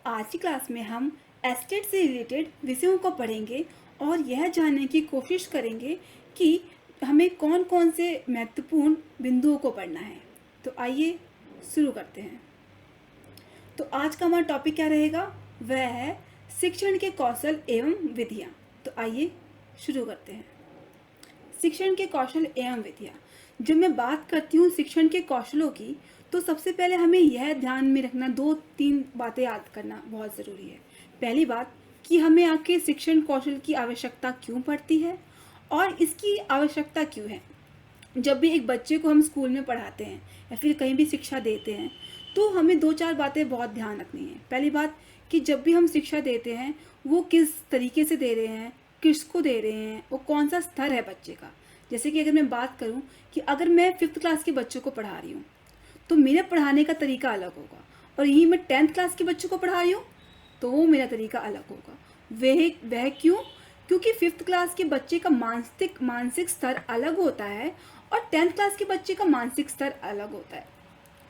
आज की क्लास में हम एस्टेट से रिलेटेड विषयों को पढ़ेंगे और यह जानने की कोशिश करेंगे कि हमें कौन कौन से महत्वपूर्ण बिंदुओं को पढ़ना है। तो आइए शुरू करते हैं। तो आज का हमारा टॉपिक क्या रहेगा, वह है शिक्षण के कौशल एवं विधियाँ। तो आइए शुरू करते हैं। शिक्षण के कौशल एवं विधियाँ। जब मैं बात करती हूँ शिक्षण के कौशलों की, तो सबसे पहले हमें यह ध्यान में रखना, 2-3 बातें याद करना बहुत ज़रूरी है। पहली बात कि हमें आखिर शिक्षण कौशल की आवश्यकता क्यों पड़ती है और इसकी आवश्यकता क्यों है। जब भी एक बच्चे को हम स्कूल में पढ़ाते हैं या फिर कहीं भी शिक्षा देते हैं, तो हमें 2-4 बातें बहुत ध्यान रखनी है। पहली बात कि जब भी हम शिक्षा देते हैं वो किस तरीके से दे रहे हैं, किसको दे रहे हैं, वो कौन सा स्तर है बच्चे का। जैसे कि अगर मैं बात करूं कि अगर मैं 5th क्लास के बच्चों को पढ़ा रही हूँ तो मेरे पढ़ाने का तरीका अलग होगा, और यही मैं 10th क्लास के बच्चों को पढ़ा रही हूँ तो वो मेरा तरीका अलग होगा। वह क्यों? क्योंकि 5th क्लास के बच्चे का मानसिक स्तर अलग होता है और 10th क्लास के बच्चे का मानसिक स्तर अलग होता है।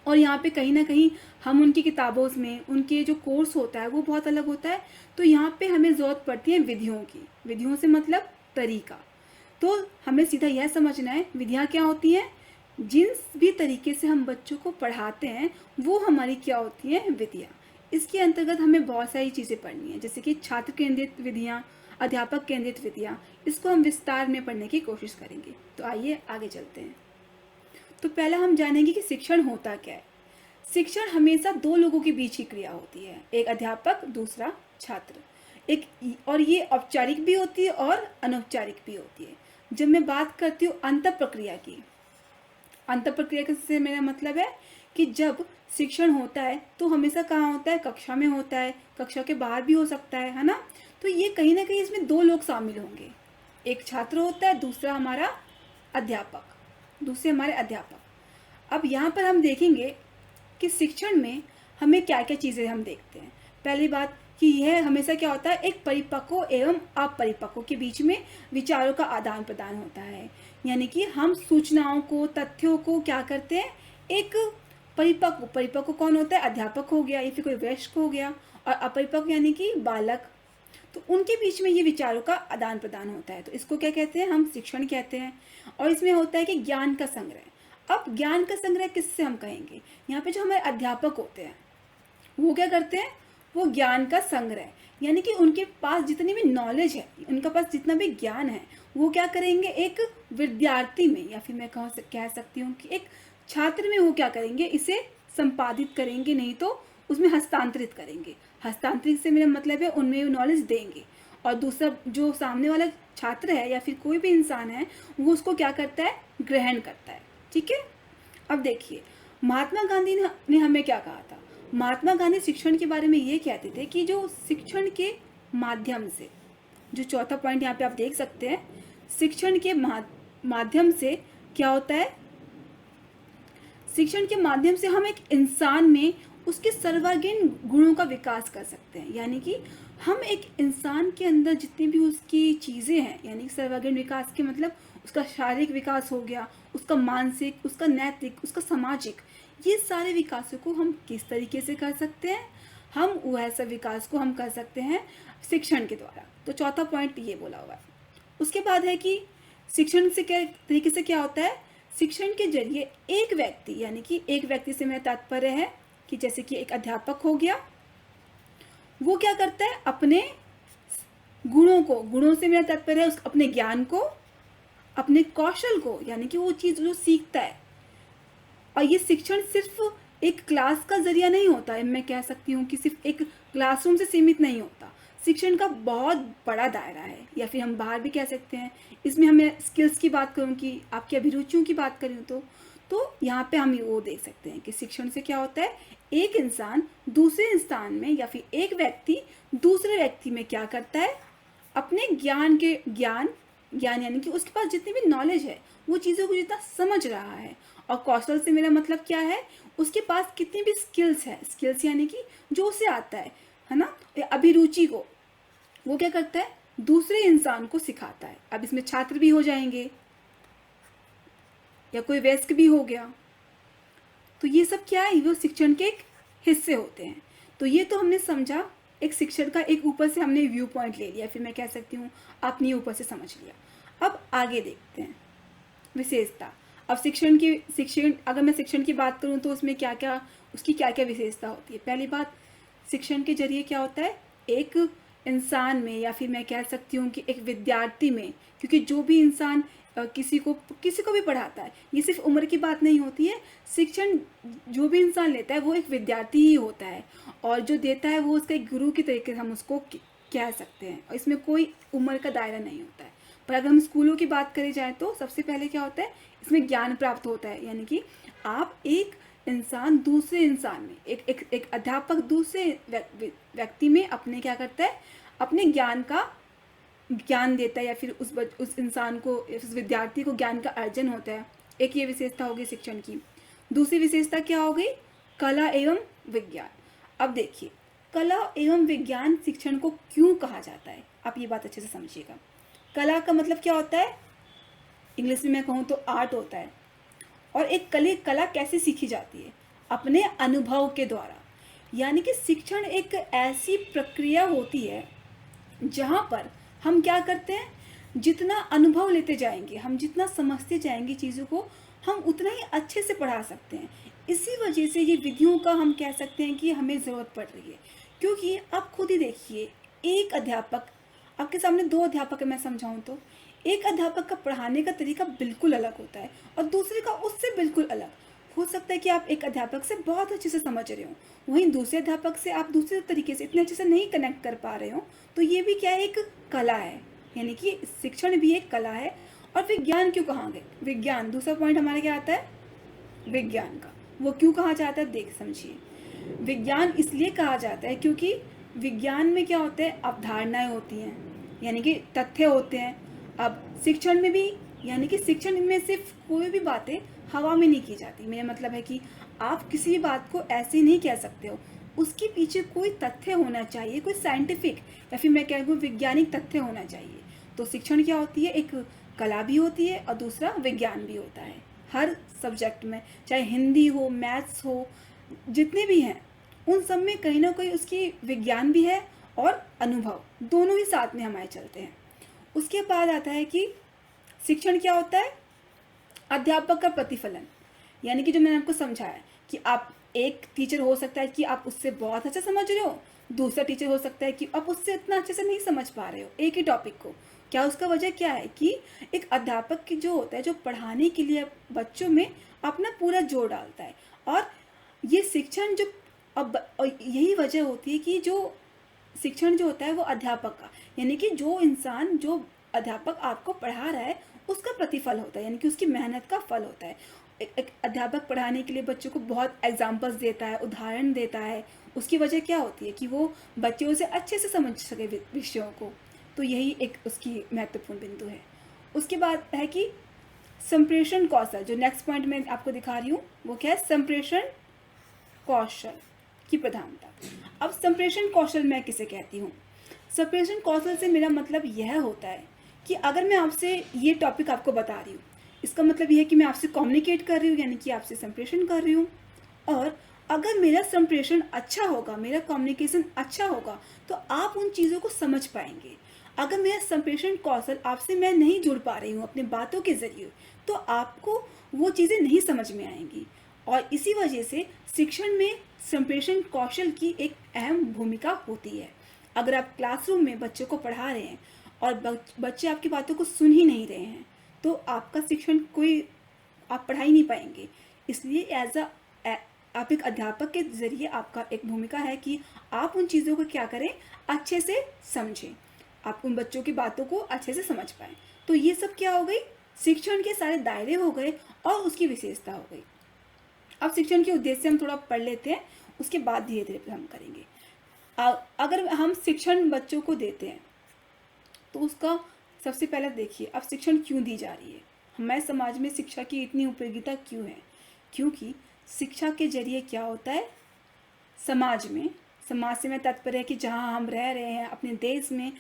और यहाँ पे कहीं ना कहीं हम उनकी किताबों में उनके जो कोर्स होता है वो बहुत अलग होता है। तो यहाँ पे हमें ज़रूरत पड़ती है विधियों की। विधियों से मतलब तरीका। तो हमें सीधा यह समझना है विधियाँ क्या होती हैं। जिन भी तरीके से हम बच्चों को पढ़ाते हैं वो हमारी क्या होती हैं, विधियाँ। इसके अंतर्गत हमें बहुत सारी चीज़ें पढ़नी है, जैसे कि छात्र केंद्रित विधियाँ, अध्यापक केंद्रित विधियाँ। इसको हम विस्तार में पढ़ने की कोशिश करेंगे। तो आइए आगे चलते हैं। तो पहला हम जानेंगे कि शिक्षण होता क्या है। शिक्षण हमेशा 2 लोगों के बीच की क्रिया होती है, एक अध्यापक, दूसरा छात्र। और ये औपचारिक भी होती है और अनौपचारिक भी होती है। जब मैं बात करती हूँ अंतर प्रक्रिया की, अंतर प्रक्रिया से मेरा मतलब है कि जब शिक्षण होता है तो हमेशा कहाँ होता है, कक्षा में होता है, कक्षा के बाहर भी हो सकता है ना। तो ये कहीं ना कहीं इसमें 2 लोग शामिल होंगे, एक छात्र होता है, दूसरे हमारे अध्यापक। अब यहाँ पर हम देखेंगे कि शिक्षण में हमें क्या क्या चीज़ें हम देखते हैं। पहली बात कि यह हमेशा क्या होता है, एक परिपक्व एवं अपरिपक्व के बीच में विचारों का आदान प्रदान होता है। यानी कि हम सूचनाओं को, तथ्यों को क्या करते हैं, एक परिपक्व कौन होता है, अध्यापक हो गया या फिर कोई वयस्क हो गया, और अपरिपक्व यानी कि बालक। तो उनके बीच में ये विचारों का आदान प्रदान होता है। तो इसको क्या कहते हैं, हम शिक्षण कहते हैं। और इसमें होता है कि ज्ञान का संग्रह। अब ज्ञान का संग्रह किससे हम कहेंगे, यहाँ पे जो हमारे अध्यापक होते हैं वो क्या करते हैं, वो ज्ञान का संग्रह, यानी कि उनके पास जितनी भी नॉलेज है, उनके पास जितना भी ज्ञान है, वो क्या करेंगे, एक विद्यार्थी में या फिर मैं कह सकती हूँ कि एक छात्र में वो क्या करेंगे, इसे संपादित करेंगे, नहीं तो उसमें हस्तांतरित करेंगे। हस्तांतरित से मेरा मतलब है उनमें नॉलेज देंगे, और दूसरा जो सामने वाला छात्र है या फिर कोई भी इंसान है वो उसको क्या करता है, ग्रहण करता है। ठीक है। अब देखिए महात्मा गांधी ने हमें क्या कहा था। महात्मा गांधी शिक्षण के बारे में ये कहते थे कि जो शिक्षण के माध्यम से, जो चौथा पॉइंट यहाँ पे आप देख सकते हैं, शिक्षण के माध्यम से क्या होता है, शिक्षण के माध्यम से हम एक इंसान में उसके सर्वांगीण गुणों का विकास कर सकते हैं। यानी कि हम एक इंसान के अंदर जितनी भी उसकी चीज़ें हैं, यानी सर्वांगीण विकास के मतलब उसका शारीरिक विकास हो गया, उसका मानसिक, उसका नैतिक, उसका सामाजिक, ये सारे विकासों को हम किस तरीके से कर सकते हैं, हम वह सब विकास को हम कर सकते हैं शिक्षण के द्वारा। तो चौथा पॉइंट ये बोला हुआ है। उसके बाद है कि शिक्षण से क्या तरीके से क्या होता है, शिक्षण के जरिए एक व्यक्ति, यानी कि एक व्यक्ति से मेरा तात्पर्य है कि जैसे कि एक अध्यापक हो गया, वो क्या करता है, अपने गुणों से मेरा तात्पर्य है अपने ज्ञान को, अपने कौशल को, यानी कि वो चीज़ जो सीखता है। और ये शिक्षण सिर्फ एक क्लास का जरिया नहीं होता है, मैं कह सकती हूँ कि सिर्फ एक क्लासरूम से सीमित नहीं होता। शिक्षण का बहुत बड़ा दायरा है, या फिर हम बाहर भी कह सकते हैं। इसमें हमें स्किल्स की बात करूँ कि आपकी अभिरुचियों की बात करूँ तो यहाँ पे हम वो देख सकते हैं कि शिक्षण से क्या होता है, एक इंसान दूसरे इंसान में या फिर एक व्यक्ति दूसरे व्यक्ति में क्या करता है, अपने ज्ञान यानी कि उसके पास जितनी भी नॉलेज है, वो चीज़ों को जितना समझ रहा है। और कौशल से मेरा मतलब क्या है, उसके पास कितनी भी स्किल्स है, स्किल्स यानी कि जो उसे आता है ना, अभिरुचि को वो क्या करता है, दूसरे इंसान को सिखाता है। अब इसमें छात्र भी हो जाएंगे या कोई वयस्क भी हो गया। तो ये सब क्या है, वो शिक्षण के एक हिस्से होते हैं। तो ये तो हमने समझा, एक शिक्षण का एक ऊपर से हमने व्यू पॉइंट ले लिया, फिर मैं कह सकती हूँ आपने ऊपर से समझ लिया। अब आगे देखते हैं विशेषता। अब शिक्षण अगर मैं शिक्षण की बात करूँ तो उसमें क्या क्या, उसकी क्या क्या विशेषता होती है। पहली बात, शिक्षण के जरिए क्या होता है, एक इंसान में या फिर मैं कह सकती हूँ कि एक विद्यार्थी में, क्योंकि जो भी इंसान किसी को भी पढ़ाता है, ये सिर्फ उम्र की बात नहीं होती है। शिक्षण जो भी इंसान लेता है वो एक विद्यार्थी ही होता है, और जो देता है वो उसका एक गुरु की तरीके से हम उसको कह सकते हैं, और इसमें कोई उम्र का दायरा नहीं होता है। पर अगर हम स्कूलों की बात करी जाए तो सबसे पहले क्या होता है, इसमें ज्ञान प्राप्त होता है, यानी कि आप एक इंसान दूसरे इंसान में, एक अध्यापक दूसरे व्यक्ति में अपने क्या करता है, अपने ज्ञान देता है, या फिर उस इंसान को, उस विद्यार्थी को ज्ञान का अर्जन होता है। एक ये विशेषता होगी शिक्षण की। दूसरी विशेषता क्या हो गई, कला एवं विज्ञान। अब देखिए, कला एवं विज्ञान शिक्षण को क्यों कहा जाता है, आप ये बात अच्छे से समझिएगा। कला का मतलब क्या होता है, इंग्लिश में मैं कहूँ तो आर्ट होता है। और एक कला कैसे सीखी जाती है, अपने अनुभव के द्वारा। यानी कि शिक्षण एक ऐसी प्रक्रिया होती है जहाँ पर हम क्या करते हैं, जितना अनुभव लेते जाएंगे, हम जितना समझते जाएंगे चीज़ों को, हम उतना ही अच्छे से पढ़ा सकते हैं। इसी वजह से ये विधियों का हम कह सकते हैं कि हमें ज़रूरत पड़ रही है। क्योंकि आप खुद ही देखिए, एक अध्यापक, आपके सामने दो अध्यापक है मैं समझाऊं तो, एक अध्यापक का पढ़ाने का तरीका बिल्कुल अलग होता है और दूसरे का उससे बिल्कुल अलग। हो सकता है कि आप एक अध्यापक से बहुत अच्छे से समझ रहे हो, वहीं दूसरे अध्यापक से आप दूसरे तरीके से इतने अच्छे से नहीं कनेक्ट कर पा रहे हो। तो ये भी क्या है, एक कला है, यानी कि शिक्षण भी एक कला है। और विज्ञान क्यों कहा गया, विज्ञान दूसरा पॉइंट हमारा क्या आता है, विज्ञान का वो क्यों कहा जाता है, देख समझिए। विज्ञान इसलिए कहा जाता है क्योंकि विज्ञान में क्या होता है, अवधारणाएं होती हैं, यानी कि तथ्य होते हैं। अब शिक्षण में भी, यानी कि शिक्षण में सिर्फ कोई भी बातें हवा में नहीं की जाती। मेरा मतलब है कि आप किसी भी बात को ऐसे नहीं कह सकते हो, उसके पीछे कोई तथ्य होना चाहिए, कोई साइंटिफिक या फिर मैं कह दूँ वैज्ञानिक तथ्य होना चाहिए। तो शिक्षण क्या होती है, एक कला भी होती है और दूसरा विज्ञान भी होता है। हर सब्जेक्ट में, चाहे हिंदी हो, मैथ्स हो, जितने भी हैं उन सब में कहीं ना कहीं उसकी विज्ञान भी है और अनुभव, दोनों ही साथ में हमारे चलते हैं। उसके बाद आता है कि शिक्षण क्या होता है, अध्यापक का प्रतिफलन। यानी कि जो मैंने आपको समझाया कि आप, एक टीचर हो सकता है कि आप उससे बहुत अच्छा समझ रहे हो, दूसरा टीचर हो सकता है कि आप उससे इतना अच्छे से नहीं समझ पा रहे हो एक ही टॉपिक को। क्या उसका वजह क्या है कि एक अध्यापक की जो होता है, जो पढ़ाने के लिए बच्चों में अपना पूरा जोर डालता है। और ये शिक्षण जो, अब यही वजह होती है कि जो शिक्षण जो होता है वो अध्यापक का, यानी कि जो इंसान, जो अध्यापक आपको पढ़ा रहा है उसका प्रतिफल होता है, यानी कि उसकी मेहनत का फल होता है। एक अध्यापक पढ़ाने के लिए बच्चों को बहुत एग्जाम्पल्स देता है, उदाहरण देता है। उसकी वजह क्या होती है कि वो बच्चों से अच्छे से समझ सके विषयों को। तो यही एक उसकी महत्वपूर्ण बिंदु है। उसके बाद है कि संप्रेषण कौशल, जो नेक्स्ट पॉइंट मैं आपको दिखा रही हूँ वो क्या है, संप्रेषण कौशल की प्रधानता। अब संप्रेषण कौशल मैं किसे कहती हूँ, संप्रेषण कौशल से मेरा मतलब यह होता है कि अगर मैं आपसे ये टॉपिक आपको बता रही हूँ, इसका मतलब यह है कि मैं आपसे कम्युनिकेट कर रही हूँ, यानी कि आपसे संप्रेषण कर रही हूँ। और अगर मेरा संप्रेषण अच्छा होगा, मेरा कम्युनिकेशन अच्छा होगा, तो आप उन चीज़ों को समझ पाएंगे। अगर मेरा संप्रेषण कौशल आपसे मैं नहीं जुड़ पा रही हूँ अपनी बातों के जरिए, तो आपको वो चीज़ें नहीं समझ में आएंगी। और इसी वजह से शिक्षण में संप्रेषण कौशल की एक अहम भूमिका होती है। अगर आप क्लासरूम में बच्चों को पढ़ा रहे हैं और बच्चे आपकी बातों को सुन ही नहीं रहे हैं, तो आपका शिक्षण कोई, आप पढ़ा ही नहीं पाएंगे। इसलिए आप एक अध्यापक के जरिए आपका एक भूमिका है कि आप उन चीज़ों को क्या करें, अच्छे से समझें, आप उन बच्चों की बातों को अच्छे से समझ पाएँ। तो ये सब क्या हो गई, शिक्षण के सारे दायरे हो गए और उसकी विशेषता हो गई। अब शिक्षण के उद्देश्य हम थोड़ा पढ़ लेते हैं, उसके बाद धीरे धीरे हम करेंगे। अगर हम शिक्षण बच्चों को देते हैं तो उसका सबसे पहले देखिए, अब शिक्षण क्यों दी जा रही है, हमारे समाज में शिक्षा की इतनी उपयोगिता क्यों है। क्योंकि शिक्षा के जरिए क्या होता है, समाज से मैं तात्पर्य है कि जहाँ हम रह रहे हैं अपने देश में,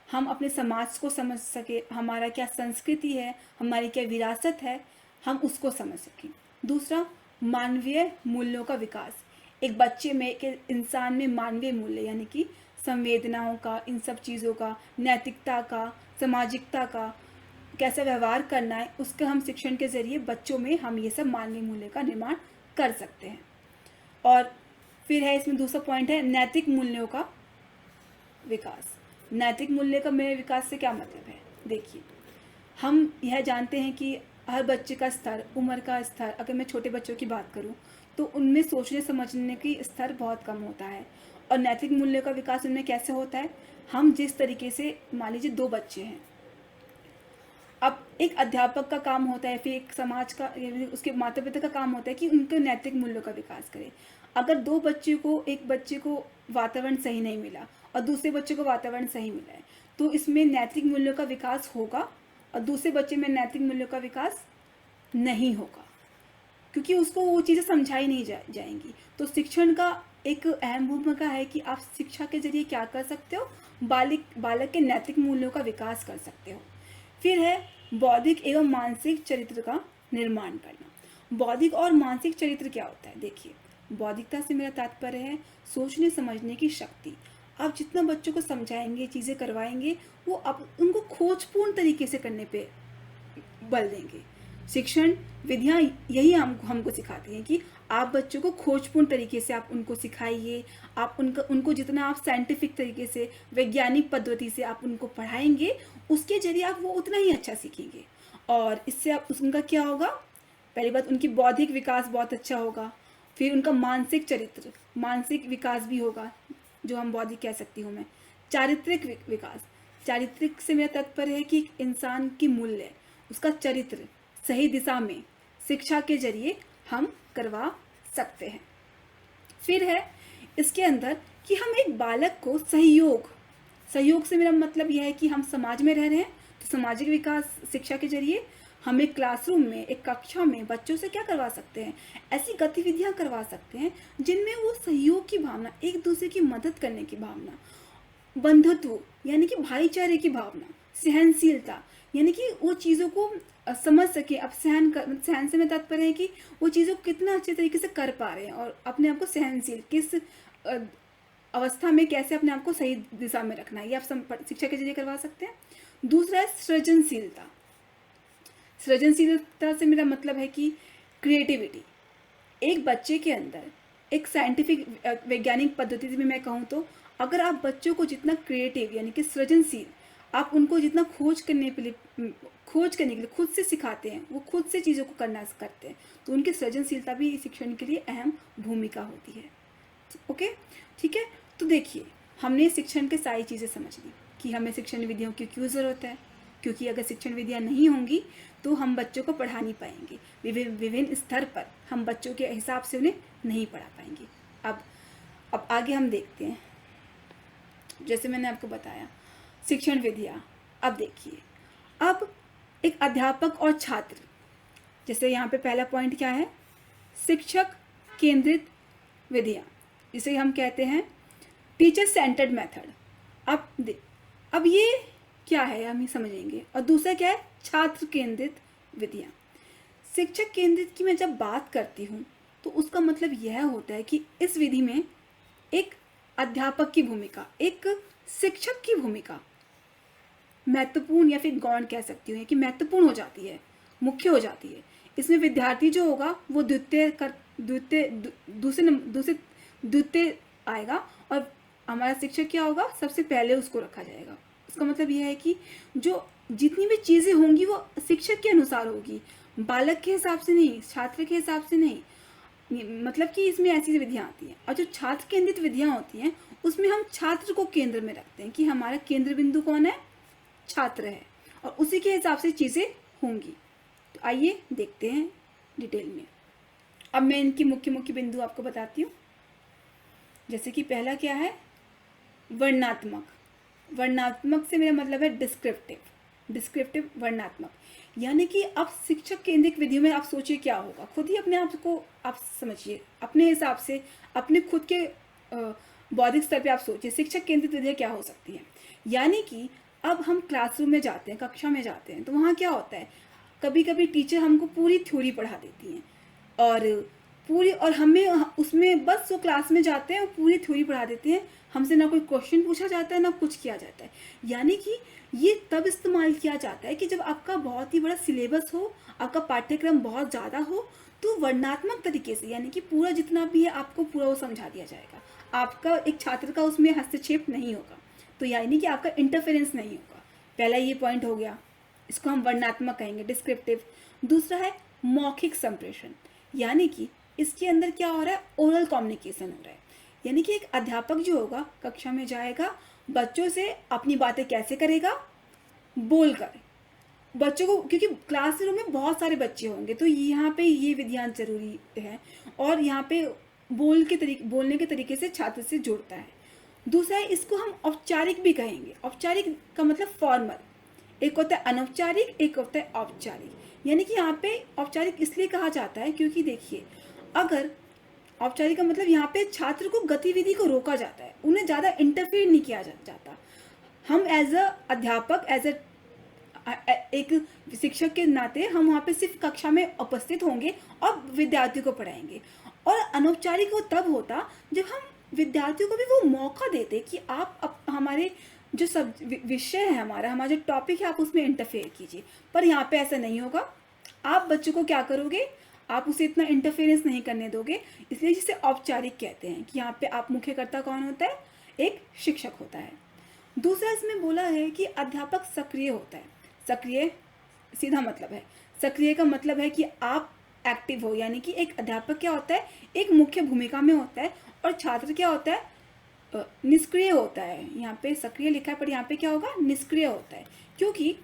हम अपने समाज को समझ सके, हमारा क्या संस्कृति है, हमारी क्या विरासत है, हम उसको समझ सकें। दूसरा, मानवीय मूल्यों का विकास। एक बच्चे में, एक इंसान में मानवीय मूल्य यानी कि संवेदनाओं का, इन सब चीज़ों का, नैतिकता का, सामाजिकता का, कैसा व्यवहार करना है, उसका हम शिक्षण के ज़रिए बच्चों में हम ये सब मानवीय मूल्य का निर्माण कर सकते हैं। और फिर है इसमें दूसरा पॉइंट है नैतिक मूल्यों का विकास। नैतिक मूल्य का मेरे विकास से क्या मतलब है? देखिए, हम यह जानते हैं कि हर बच्चे का स्तर, उम्र का स्तर, अगर मैं छोटे बच्चों की बात करूं तो उनमें सोचने समझने की स्तर बहुत कम होता है। और नैतिक मूल्य का विकास उनमें कैसे होता है? हम जिस तरीके से, मान लीजिए 2 बच्चे हैं, अब एक अध्यापक का काम होता है, फिर एक समाज का, उसके माता पिता का काम होता है कि उनके नैतिक मूल्यों का विकास करें। अगर 2 बच्चे को, एक बच्चे को वातावरण सही नहीं मिला और दूसरे बच्चे को वातावरण सही मिला है, तो इसमें नैतिक मूल्यों का विकास होगा और दूसरे बच्चे में नैतिक मूल्यों का विकास नहीं होगा, क्योंकि उसको वो चीज़ें समझाई नहीं जाएंगी। तो शिक्षण का एक अहम भूमिका है कि आप शिक्षा के जरिए क्या कर सकते हो? बालक के नैतिक मूल्यों का विकास कर सकते हो। फिर है बौद्धिक एवं मानसिक चरित्र का निर्माण करना। बौद्धिक और मानसिक चरित्र क्या होता है? देखिए, बौद्धिकता से मेरा तात्पर्य है सोचने समझने की शक्ति। आप जितना बच्चों को समझाएंगे, चीज़ें करवाएंगे, वो आप उनको खोजपूर्ण तरीके से करने पे बल देंगे। शिक्षण विधियाँ यही हमको सिखाती हैं कि आप बच्चों को खोजपूर्ण तरीके से आप उनको सिखाइए, आप उनको जितना आप साइंटिफिक तरीके से, वैज्ञानिक पद्धति से आप उनको पढ़ाएंगे, उसके जरिए आप वो उतना ही अच्छा सीखेंगे। और इससे आप उनका क्या होगा? पहली बात, उनकी बौद्धिक विकास बहुत अच्छा होगा। फिर उनका मानसिक चरित्र, मानसिक विकास भी होगा, जो हम बौद्धिक कह सकती हूँ मैं। चारित्रिक विकास, चारित्रिक से मेरा तात्पर्य है कि एक इंसान की मूल्य, उसका चरित्र सही दिशा में शिक्षा के जरिए हम करवा सकते हैं। फिर है इसके अंदर कि हम एक बालक को सहयोग से मेरा मतलब यह है कि हम समाज में रह रहे हैं तो सामाजिक विकास शिक्षा के जरिए हम एक क्लासरूम में, एक कक्षा में बच्चों से क्या करवा सकते हैं? ऐसी गतिविधियां करवा सकते हैं जिनमें वो सहयोग की भावना, एक दूसरे की मदद करने की भावना, बंधुत्व यानी कि भाईचारे की भावना, सहनशीलता यानी कि वो चीज़ों को समझ सके। अब सहन से मैं तात्पर्य है कि वो चीज़ों को कितना अच्छे तरीके से कर पा रहे हैं और अपने आप को सहनशील, किस अवस्था में कैसे अपने आप को सही दिशा में रखना है, ये आप शिक्षा के जरिए करवा सकते हैं। दूसरा है सृजनशीलता। सृजनशीलता से मेरा मतलब है कि क्रिएटिविटी। एक बच्चे के अंदर एक साइंटिफिक, वैज्ञानिक पद्धति से भी मैं कहूँ तो, अगर आप बच्चों को जितना क्रिएटिव यानी कि सृजनशील, आप उनको जितना खोज करने के लिए खुद से सिखाते हैं, वो खुद से चीज़ों को करना करते हैं, तो उनकी सृजनशीलता भी शिक्षण के लिए अहम भूमिका होती है। ओके, ठीक है। तो देखिए, हमने शिक्षण के सारी चीज़ें समझ ली कि हमें शिक्षण विधियों की क्यों ज़रूरत है, क्योंकि अगर शिक्षण विधियाँ नहीं होंगी तो हम बच्चों को पढ़ा नहीं पाएंगे, विभिन्न स्तर पर हम बच्चों के हिसाब से उन्हें नहीं पढ़ा पाएंगे। अब आगे हम देखते हैं, जैसे मैंने आपको बताया शिक्षण विधियाँ। अब देखिए, अब एक अध्यापक और छात्र, जैसे यहाँ पे पहला पॉइंट क्या है? शिक्षक केंद्रित विधियाँ, जिसे हम कहते हैं टीचर सेंटर्ड मेथड। अब ये क्या है हम ये समझेंगे। और दूसरा क्या है? छात्र केंद्रित विधियाँ। शिक्षक केंद्रित की मैं जब बात करती हूँ तो उसका मतलब यह होता है कि इस विधि में एक अध्यापक की भूमिका, एक शिक्षक की भूमिका महत्वपूर्ण या फिर गौण कह सकती हूँ कि महत्वपूर्ण हो जाती है, मुख्य हो जाती है। इसमें विद्यार्थी जो होगा वो द्वितीय आएगा और हमारा शिक्षक क्या होगा? सबसे पहले उसको रखा जाएगा। उसका मतलब यह है कि जो जितनी भी चीज़ें होंगी वो शिक्षक के अनुसार होगी, बालक के हिसाब से नहीं, छात्र के हिसाब से नहीं। मतलब कि इसमें ऐसी विधियाँ आती हैं। और जो छात्र केंद्रित विधियाँ होती हैं उसमें हम छात्र को केंद्र में रखते हैं कि हमारा केंद्र बिंदु कौन है? छात्र है, और उसी के हिसाब से चीज़ें होंगी। तो आइए देखते हैं डिटेल में। अब मैं इनकी मुख्य मुख्य बिंदु आपको बताती हूँ। जैसे कि पहला क्या है? वर्णनात्मक। वर्णनात्मक से मेरा मतलब है डिस्क्रिप्टिव वर्णनात्मक, यानी कि अब शिक्षक केंद्रित विधियों में आप सोचिए क्या होगा, खुद ही अपने आप को आप समझिए, अपने हिसाब से, अपने खुद के बौद्धिक स्तर पे आप सोचिए शिक्षक केंद्रित विधियाँ क्या हो सकती हैं। यानी कि अब हम क्लासरूम में जाते हैं, कक्षा में जाते हैं, तो वहाँ क्या होता है, कभी कभी टीचर हमको पूरी थ्योरी पढ़ा देती हैं और पूरी, और हमें उसमें बस वो क्लास में जाते हैं और पूरी थ्योरी पढ़ा देते हैं, हमसे ना कोई क्वेश्चन पूछा जाता है ना कुछ किया जाता है। यानी कि ये तब इस्तेमाल किया जाता है कि जब आपका बहुत ही बड़ा सिलेबस हो, आपका पाठ्यक्रम बहुत ज़्यादा हो, तो वर्णनात्मक तरीके से, यानी कि पूरा जितना भी है आपको पूरा वो समझा दिया जाएगा, आपका एक छात्र का उसमें हस्तक्षेप नहीं होगा, तो यानी कि आपका इंटरफेरेंस नहीं होगा। पहला ये पॉइंट हो गया, इसको हम वर्णनात्मक कहेंगे, डिस्क्रिप्टिव। दूसरा है मौखिक संप्रेषण, यानी कि इसके अंदर क्या हो रहा है, ओरल कम्युनिकेशन हो रहा है। यानी कि एक अध्यापक जो होगा कक्षा में जाएगा, बच्चों से अपनी बातें कैसे करेगा, बोल कर बच्चों को, क्योंकि क्लासरूम में बहुत सारे बच्चे होंगे तो यहाँ पे ये विधियान जरूरी है, और यहाँ पे बोलने के तरीके से छात्र से जुड़ता है। दूसरा है, इसको हम औपचारिक भी कहेंगे। औपचारिक का मतलब फॉर्मल, एक होता है अनौपचारिक, एक होता है औपचारिक। यानी कि यहाँ पे औपचारिक इसलिए कहा जाता है क्योंकि देखिए, अगर औपचारिक का मतलब यहाँ पे छात्र को गतिविधि को रोका जाता है, उन्हें ज़्यादा इंटरफेयर नहीं किया जाता। हम एज अ अध्यापक, एज अ एक शिक्षक के नाते हम वहाँ पे सिर्फ कक्षा में उपस्थित होंगे और विद्यार्थियों को पढ़ाएंगे। और अनौपचारिक वो तब होता जब हम विद्यार्थियों को भी वो मौका देते कि आप हमारे जो सब विषय है, हमारा जो टॉपिक है, आप उसमें इंटरफेयर कीजिए। पर यहाँ पे ऐसा नहीं होगा। आप बच्चों को क्या करोगे, आप उसे इतना इंटरफेरेंस नहीं करने दोगे। इसलिए जिसे औपचारिक कहते हैं कि यहाँ पे आप मुख्यकर्ता कौन होता है, एक शिक्षक होता है। दूसरा इसमें बोला है कि अध्यापक सक्रिय होता है। सक्रिय सीधा मतलब है, सक्रिय का मतलब है कि आप एक्टिव हो, यानी कि एक अध्यापक क्या होता है, एक मुख्य भूमिका में होता है, और छात्र क्या होता है, निष्क्रिय होता है। यहाँ पे सक्रिय लिखा है पर यहाँ पे क्या होगा, निष्क्रिय होता है, क्योंकि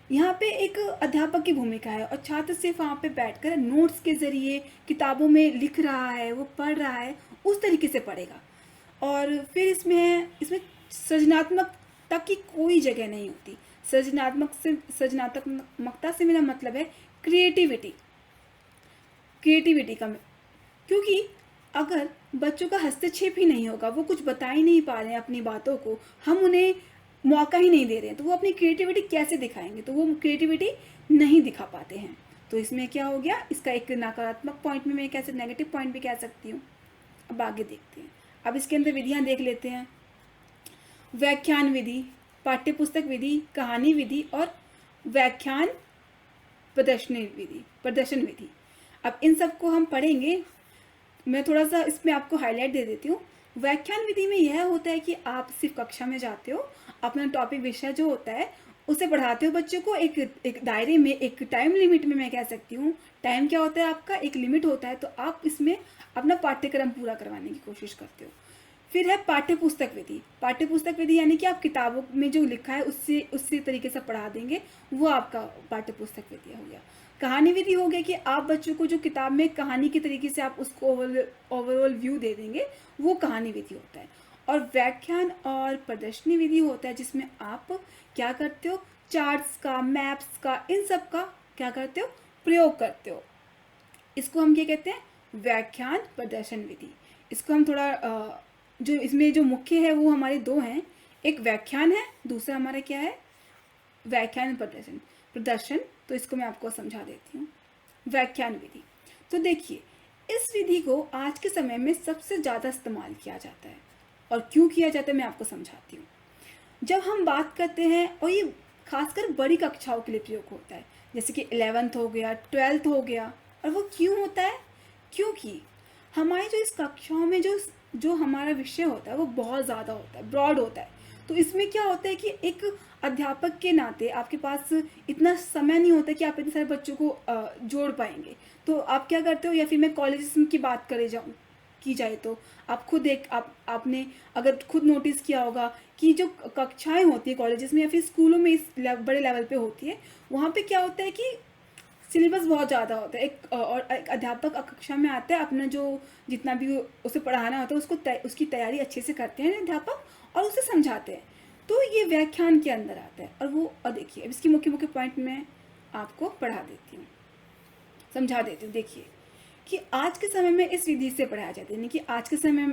यहाँ पे एक अध्यापक की भूमिका है और छात्र सिर्फ वहाँ पे बैठकर नोट्स के जरिए किताबों में लिख रहा है, वो पढ़ रहा है, उस तरीके से पढ़ेगा। और फिर इसमें सृजनात्मकता की कोई जगह नहीं होती। सृजनात्मकता से मेरा मतलब है क्रिएटिविटी का, क्योंकि अगर बच्चों का हस्तक्षेप ही नहीं होगा, वो कुछ बता ही नहीं पा रहे हैं अपनी बातों को, हम उन्हें मौका ही नहीं दे रहे हैं, तो वो अपनी क्रिएटिविटी कैसे दिखाएंगे, तो वो क्रिएटिविटी नहीं दिखा पाते हैं। तो इसमें क्या हो गया, इसका एक नकारात्मक पॉइंट में मैं कैसे नेगेटिव पॉइंट भी कह सकती हूँ। अब आगे देखते हैं। अब इसके अंदर विधियाँ देख लेते हैं। व्याख्यान विधि, पाठ्यपुस्तक विधि, कहानी विधि और व्याख्यान प्रदर्शन विधि। अब इन सबको हम पढ़ेंगे। मैं थोड़ा सा इसमें आपको हाईलाइट दे देती हूँ। व्याख्यान विधि में यह होता है कि आप सिर्फ कक्षा में जाते हो, अपना टॉपिक विषय जो होता है उसे पढ़ाते हो बच्चों को एक दायरे में, एक टाइम लिमिट में। मैं कह सकती हूँ टाइम क्या होता है आपका, एक लिमिट होता है, तो आप इसमें अपना पाठ्यक्रम पूरा करवाने की कोशिश करते हो। फिर है पाठ्यपुस्तक विधि। पाठ्यपुस्तक विधि यानी कि आप किताबों में जो लिखा है उससे तरीके से पढ़ा देंगे, वो आपका पाठ्यपुस्तक विधि हो गया। कहानी विधि हो गया कि आप बच्चों को जो किताब में कहानी के तरीके से आप उसको ओवरऑल व्यू दे देंगे, वो कहानी विधि होता है। और व्याख्यान और प्रदर्शनी विधि होता है जिसमें आप क्या करते हो, चार्ट्स का, मैप्स का, इन सब का क्या करते हो, प्रयोग करते हो। इसको हम क्या कहते हैं, व्याख्यान प्रदर्शन विधि। इसको हम थोड़ा जो इसमें जो मुख्य है वो हमारे दो हैं, एक व्याख्यान है, दूसरा हमारा क्या है, व्याख्यान प्रदर्शन। तो इसको मैं आपको समझा देती हूँ। व्याख्यान विधि, तो देखिए इस विधि को आज के समय में सबसे ज़्यादा इस्तेमाल किया जाता है, और क्यों किया जाता है मैं आपको समझाती हूँ। जब हम बात करते हैं, और ये खासकर बड़ी कक्षाओं के लिए प्रयोग होता है, जैसे कि 11th हो गया, 12th हो गया। और वो क्यों होता है, क्योंकि हमारी जो इस कक्षाओं में जो हमारा विषय होता है वो बहुत ज़्यादा होता है, ब्रॉड होता है। तो इसमें क्या होता है कि एक अध्यापक के नाते आपके पास इतना समय नहीं होता कि आप इतने सारे बच्चों को जोड़ पाएंगे। तो आप क्या करते हो, या फिर मैं कॉलेज की बात की जाए तो आप खुद आपने अगर खुद नोटिस किया होगा कि जो कक्षाएं होती है कॉलेजेस में या फिर स्कूलों में इस बड़े लेवल पे होती है, वहाँ पे क्या होता है कि सिलेबस बहुत ज़्यादा होता है। एक अध्यापक कक्षा में आता है, अपना जो जितना भी उसे पढ़ाना होता है उसकी तैयारी अच्छे से करते हैं अध्यापक, और उसे समझाते हैं। तो ये व्याख्यान के अंदर आता है। और देखिए अब इसकी मुख्य पॉइंट मैं आपको पढ़ा देती हूँ, समझा देती हूँ। देखिए कि आज के समय में इस विधि से पढ़ाया जाता है, यानी कि आज के समय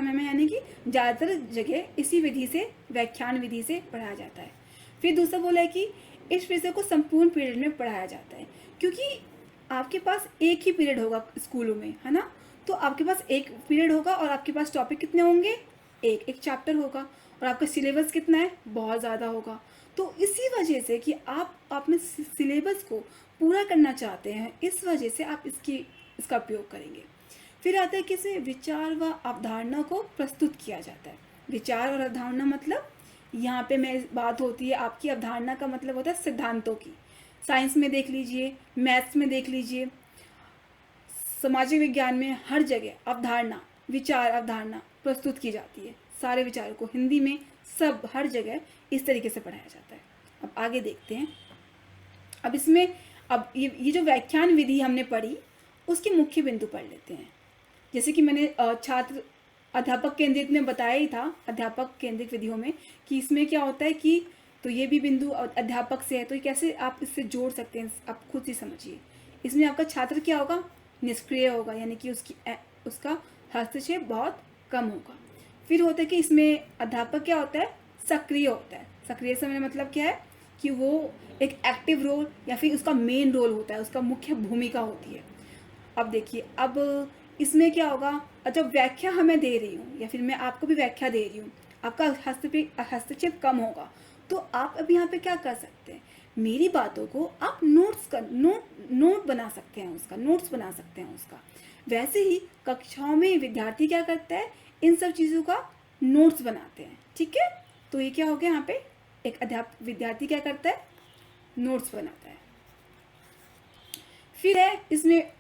में यानी कि ज़्यादातर जगह इसी विधि से, व्याख्यान विधि से पढ़ाया जाता है। फिर दूसरा बोला है कि इस विषय को संपूर्ण पीरियड में पढ़ाया जाता है, क्योंकि आपके पास एक ही पीरियड होगा स्कूलों में, है ना। तो आपके पास एक पीरियड होगा और आपके पास टॉपिक कितने होंगे, एक एक चैप्टर होगा, और आपका सिलेबस कितना है, बहुत ज़्यादा होगा। तो इसी वजह से कि आप अपने सिलेबस को पूरा करना चाहते हैं, इस वजह से आप इसका उपयोग करेंगे। फिर आता है किसे, विचार व अवधारणा को प्रस्तुत किया जाता है। विचार और अवधारणा मतलब यहाँ पे मैं बात होती है आपकी, अवधारणा का मतलब होता है सिद्धांतों की। साइंस में देख लीजिए, मैथ्स में देख लीजिए, सामाजिक विज्ञान में, हर जगह अवधारणा, विचार, अवधारणा प्रस्तुत की जाती है। सारे विचारों को हिंदी में सब हर जगह इस तरीके से पढ़ाया जाता है। अब आगे देखते हैं। अब इसमें अब ये जो व्याख्यान विधि हमने पढ़ी उसके मुख्य बिंदु पढ़ लेते हैं। जैसे कि मैंने छात्र अध्यापक केंद्रित में बताया ही था, अध्यापक केंद्रित विधियों में, कि इसमें क्या होता है कि तो ये भी बिंदु अध्यापक से है, तो कैसे आप इससे जोड़ सकते हैं, आप खुद ही समझिए। इसमें आपका छात्र क्या होगा, निष्क्रिय होगा, यानी कि उसका हस्तक्षेप बहुत कम होगा। फिर होता है कि इसमें अध्यापक क्या होता है, सक्रिय होता है। सक्रिय से मेरा मतलब क्या है कि वो एक एक्टिव रोल या फिर उसका मेन रोल होता है, उसका मुख्य भूमिका होती है। अब देखिए, अब इसमें क्या होगा, जब व्याख्या हमें दे रही हूँ या फिर मैं आपको भी व्याख्या दे रही हूँ, आपका हस्तक्षेप कम होगा, तो आप अब यहाँ पे क्या कर सकते हैं, मेरी बातों को आप नोट बना सकते हैं, उसका नोट्स बना सकते हैं उसका। वैसे ही कक्षाओं में विद्यार्थी क्या करता है, इन सब चीज़ों का नोट्स बनाते हैं, ठीक है। तो ये क्या हो गया, यहाँ पे एक विद्यार्थी क्या करता है, नोट्स बनाता है। फिर है इसमें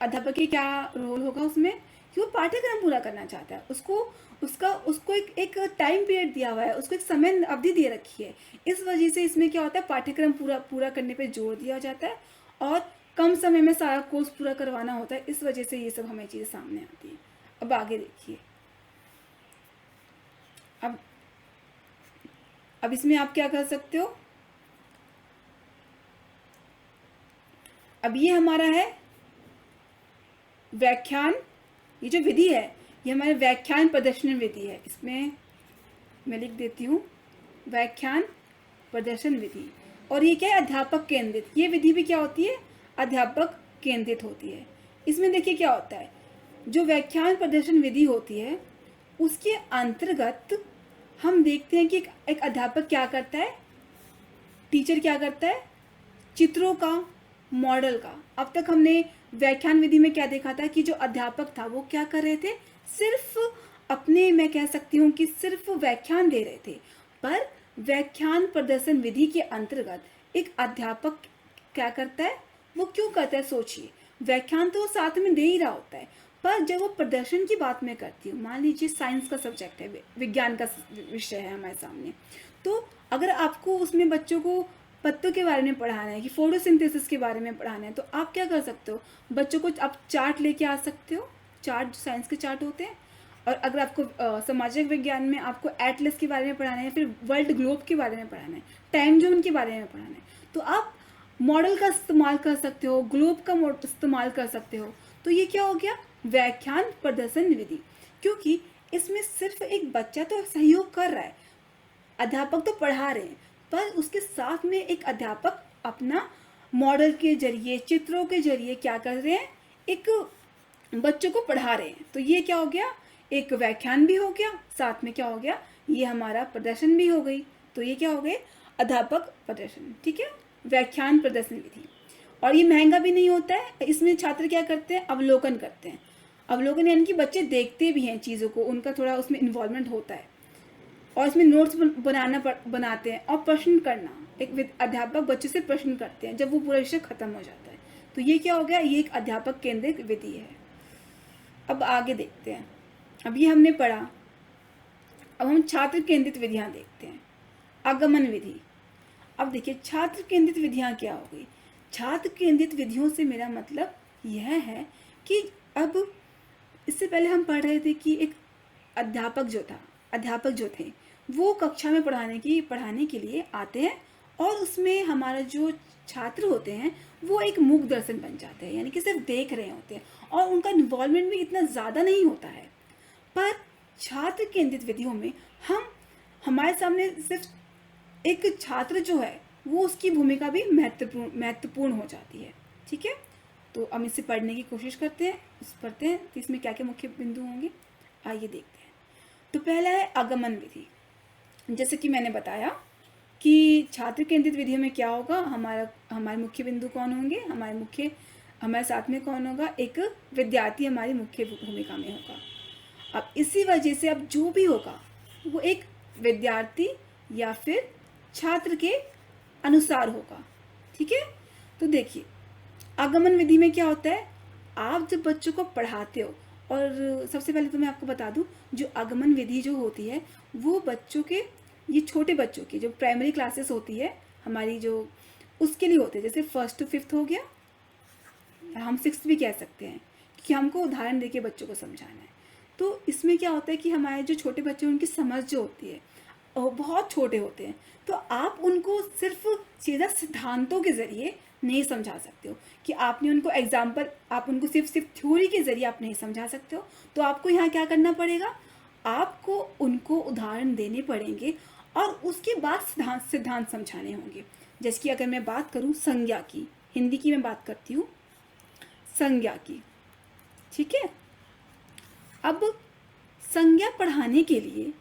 अध्यापक की क्या रोल होगा उसमें, कि वो पाठ्यक्रम पूरा करना चाहता है, उसको एक टाइम पीरियड दिया हुआ है, उसको एक समय अवधि दे रखी है। इस वजह से इसमें क्या होता है, पाठ्यक्रम पूरा करने पे जोर दिया जाता है और कम समय में सारा कोर्स पूरा करवाना होता है। इस वजह से ये सब हमें चीज़ें सामने आती है। अब आगे देखिए, अब इसमें आप क्या कर सकते हो, अब ये हमारा है व्याख्यान, ये जो विधि है ये हमारे व्याख्यान प्रदर्शन विधि है। इसमें मैं लिख देती हूँ व्याख्यान प्रदर्शन विधि। और ये क्या है, अध्यापक केंद्रित। ये विधि भी क्या होती है, अध्यापक केंद्रित होती है। इसमें देखिए क्या होता है, जो व्याख्यान प्रदर्शन विधि होती है उसके अंतर्गत हम देखते हैं कि एक अध्यापक क्या करता है, टीचर क्या करता है, चित्रों का, मॉडल का। अब तक हमने व्याख्यान विधि में क्या देखा था कि जो अध्यापक था वो क्या कर रहे थे, सिर्फ अपने, मैं कह सकती हूँ कि सिर्फ व्याख्यान दे रहे थे। पर व्याख्यान प्रदर्शन विधि के अंतर्गत एक अध्यापक क्या करता है, वो क्यों करता है, सोचिए। व्याख्यान तो वो साथ में दे ही रहा होता है, पर जब वो प्रदर्शन की बात मैं करती हूँ, मान लीजिए साइंस का सब्जेक्ट है, विज्ञान का विषय है हमारे सामने, तो अगर आपको उसमें बच्चों को पत्तों के बारे में पढ़ाना है कि फोटोसिंथेसिस के बारे में पढ़ाना है, तो आप क्या कर सकते हो, बच्चों को आप चार्ट लेके आ सकते हो, चार्ट, साइंस के चार्ट होते हैं। और अगर आपको सामाजिक विज्ञान में आपको एटलस के बारे में पढ़ाना है, फिर वर्ल्ड ग्लोब के बारे में पढ़ाना है, टाइम जोन के बारे में पढ़ाना है, तो आप मॉडल का इस्तेमाल कर सकते हो, ग्लोब का इस्तेमाल कर सकते हो। तो ये क्या हो गया, व्याख्यान प्रदर्शन विधि। क्योंकि इसमें सिर्फ एक बच्चा तो सहयोग कर रहा है, अध्यापक तो पढ़ा रहे हैं, पर उसके साथ में एक अध्यापक अपना मॉडल के जरिए, चित्रों के जरिए क्या कर रहे हैं, एक बच्चों को पढ़ा रहे हैं। तो ये क्या हो गया, एक व्याख्यान भी हो गया, साथ में क्या हो गया, ये हमारा प्रदर्शन भी हो गई। तो ये क्या हो गए, अध्यापक प्रदर्शन, ठीक है, व्याख्यान प्रदर्शन विधि। और ये महंगा भी नहीं होता है। इसमें छात्र क्या करते हैं, अवलोकन करते हैं। अवलोकन यानी कि बच्चे देखते भी हैं चीज़ों को, उनका थोड़ा उसमें इन्वॉल्वमेंट होता है। और इसमें नोट्स बनाते हैं और प्रश्न करना, एक अध्यापक बच्चे से प्रश्न करते हैं जब वो पूरा विषय खत्म हो जाता है। तो ये क्या हो गया, ये एक अध्यापक केंद्रित विधि है। अब आगे देखते हैं, अब ये हमने पढ़ा, अब हम छात्र केंद्रित विधियां देखते हैं। आगमन विधि। अब देखिए छात्र केंद्रित विधियां क्या हो गई, छात्र केंद्रित विधियों से मेरा मतलब यह है कि अब इससे पहले हम पढ़ रहे थे कि एक अध्यापक जो थे वो कक्षा में पढ़ाने के लिए आते हैं, और उसमें हमारा जो छात्र होते हैं वो एक मूक दर्शन बन जाते हैं, यानी कि सिर्फ देख रहे होते हैं और उनका इन्वॉल्वमेंट भी इतना ज़्यादा नहीं होता है। पर छात्र केंद्रित विधियों में हमारे सामने सिर्फ एक छात्र जो है वो, उसकी भूमिका भी महत्वपूर्ण हो जाती है, ठीक है। तो हम इसे पढ़ने की कोशिश करते हैं, पढ़ते हैं तो इसमें क्या क्या मुख्य बिंदु होंगे, आइए देखते हैं। तो पहला है आगमन विधि। जैसे कि मैंने बताया कि छात्र केंद्रित विधियों में क्या होगा, हमारे मुख्य बिंदु कौन होंगे, हमारे साथ में कौन होगा, एक विद्यार्थी हमारी मुख्य भूमिका में होगा। अब इसी वजह से अब जो भी होगा वो एक विद्यार्थी या फिर छात्र के अनुसार होगा, ठीक है। तो देखिए आगमन विधि में क्या होता है, आप जब बच्चों को पढ़ाते हो, और सबसे पहले तो मैं आपको बता दूं, जो आगमन विधि जो होती है वो बच्चों के, ये छोटे बच्चों की जो प्राइमरी क्लासेस होती है हमारी, जो उसके लिए होते हैं, जैसे 1st to 5th हो गया, हम 6th भी कह सकते हैं, कि हमको उदाहरण देके बच्चों को समझाना है। तो इसमें क्या होता है कि हमारे जो छोटे बच्चे हैं उनकी समझ जो होती है वो बहुत छोटे होते हैं, तो आप उनको सिर्फ सीधा सिद्धांतों के ज़रिए नहीं समझा सकते हो, कि आपने उनको एग्जाम्पल, आप उनको सिर्फ थ्योरी के ज़रिए आप नहीं समझा सकते हो। तो आपको यहाँ क्या करना पड़ेगा, आपको उनको उदाहरण देने पड़ेंगे और उसके बाद सिद्धांत समझाने होंगे। जैसे कि अगर मैं बात करूँ संज्ञा की, हिंदी की मैं बात करती हूँ संज्ञा की, ठीक है। अब संज्ञा पढ़ाने के लिए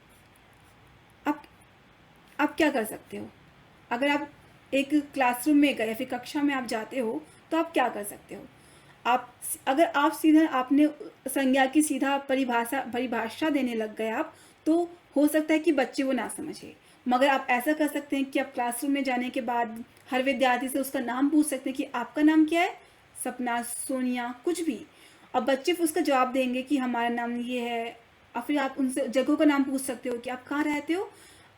आप क्या कर सकते हो, अगर आप एक क्लासरूम में गए या फिर कक्षा में आप जाते हो तो आप क्या कर सकते हो, अगर आप सीधा आपने संज्ञा की सीधा परिभाषा देने लग गए आप, तो हो सकता है कि बच्चे वो ना समझे। मगर आप ऐसा कर सकते हैं कि आप क्लासरूम में जाने के बाद हर विद्यार्थी से उसका नाम पूछ सकते हैं कि आपका नाम क्या है, सपना, सोनिया, कुछ भी। अब बच्चे उसका जवाब देंगे कि हमारा नाम ये है, और फिर आप उनसे जगहों का नाम पूछ सकते हो कि आप कहाँ रहते हो,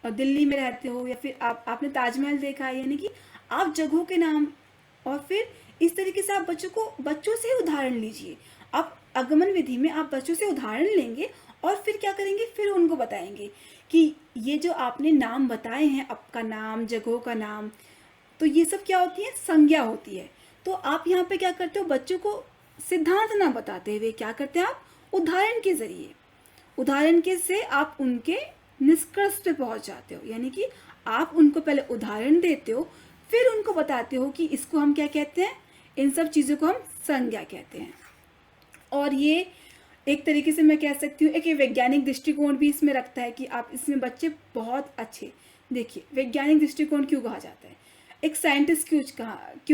दिल्ली में रहते हो, या फिर आपने ताजमहल देखा है, यानी कि आप जगहों के नाम। और फिर इस तरीके से आप बच्चों से उदाहरण लीजिए। आप आगमन विधि में आप बच्चों से उदाहरण लेंगे और फिर क्या करेंगे, फिर उनको बताएंगे कि ये जो आपने नाम बताए हैं, आपका नाम, जगहों का नाम, तो ये सब क्या होती है, संज्ञा होती है। तो आप यहाँ पे क्या करते हो, बच्चों को सिद्धांत ना बताते हुए क्या करते हैं, आप उदाहरण के जरिए, उदाहरण के से आप उनके निष्कर्ष पे पहुंच जाते हो। यानी कि आप उनको पहले उदाहरण देते हो, फिर उनको बताते हो कि इसको हम क्या कहते हैं, इन सब चीज़ों को हम संज्ञा कहते हैं। और ये एक तरीके से मैं कह सकती हूँ एक वैज्ञानिक दृष्टिकोण भी इसमें रखता है, कि आप इसमें बच्चे बहुत अच्छे, देखिए वैज्ञानिक दृष्टिकोण क्यों कहा जाता है, एक साइंटिस्ट क्यों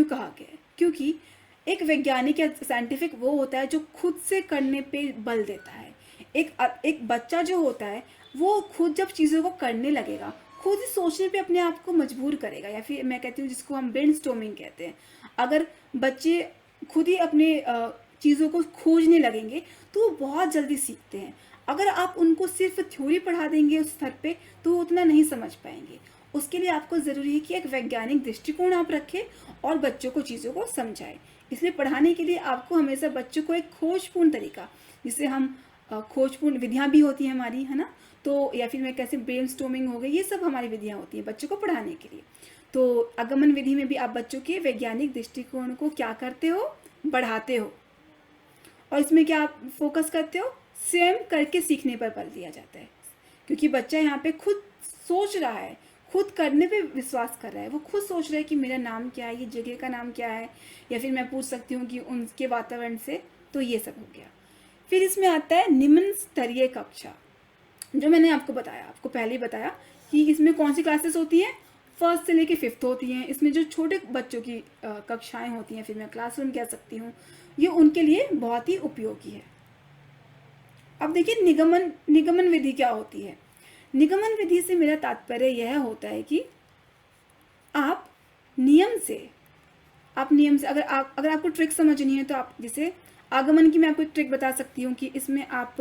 कहा गया है, क्योंकि एक वैज्ञानिक या साइंटिफिक वो होता है जो खुद से करने पे बल देता है। एक बच्चा जो होता है वो खुद जब चीज़ों को करने लगेगा, खुद ही सोचने पे अपने आप को मजबूर करेगा, या फिर मैं कहती हूँ जिसको हम ब्रेनस्टॉर्मिंग कहते हैं। अगर बच्चे खुद ही अपने चीज़ों को खोजने लगेंगे तो वो बहुत जल्दी सीखते हैं। अगर आप उनको सिर्फ थ्योरी पढ़ा देंगे उस स्तर पे तो वो उतना नहीं समझ पाएंगे। उसके लिए आपको ज़रूरी है कि एक वैज्ञानिक दृष्टिकोण आप रखें और बच्चों को चीज़ों को समझाएं। इसलिए पढ़ाने के लिए आपको हमेशा बच्चों को एक खोजपूर्ण तरीका, जिसे हम खोजपूर्ण विधियाँ भी होती हैं हमारी, है ना, तो या फिर मैं कैसे ब्रेनस्टॉर्मिंग हो गई, ये सब हमारी विधियाँ होती हैं बच्चों को पढ़ाने के लिए। तो आगमन विधि में भी आप बच्चों के वैज्ञानिक दृष्टिकोण को क्या करते हो, बढ़ाते हो। और इसमें क्या आप फोकस करते हो, स्वयं करके सीखने पर बल दिया जाता है, क्योंकि बच्चा यहाँ पे खुद सोच रहा है, खुद करने पे विश्वास कर रहा है, वो खुद सोच रहा है कि मेरा नाम क्या है, ये जगह का नाम क्या है, या फिर मैं पूछ सकती हूँ कि उनके वातावरण से। तो ये सब हो गया। फिर इसमें आता है निम्न स्तरीय कक्षा, जो मैंने आपको बताया, आपको पहले ही बताया कि इसमें कौन सी क्लासेस होती हैं, 1st से लेके 5th होती हैं। इसमें जो छोटे बच्चों की कक्षाएं होती हैं, फिर मैं क्लासरूम कह सकती हूँ, ये उनके लिए बहुत ही उपयोगी है। अब देखिए निगमन विधि क्या होती है। निगमन विधि से मेरा तात्पर्य यह होता है कि आप नियम से अगर आपको ट्रिक समझनी है तो आप, जैसे आगमन की मैं आपको एक ट्रिक बता सकती हूँ कि इसमें आप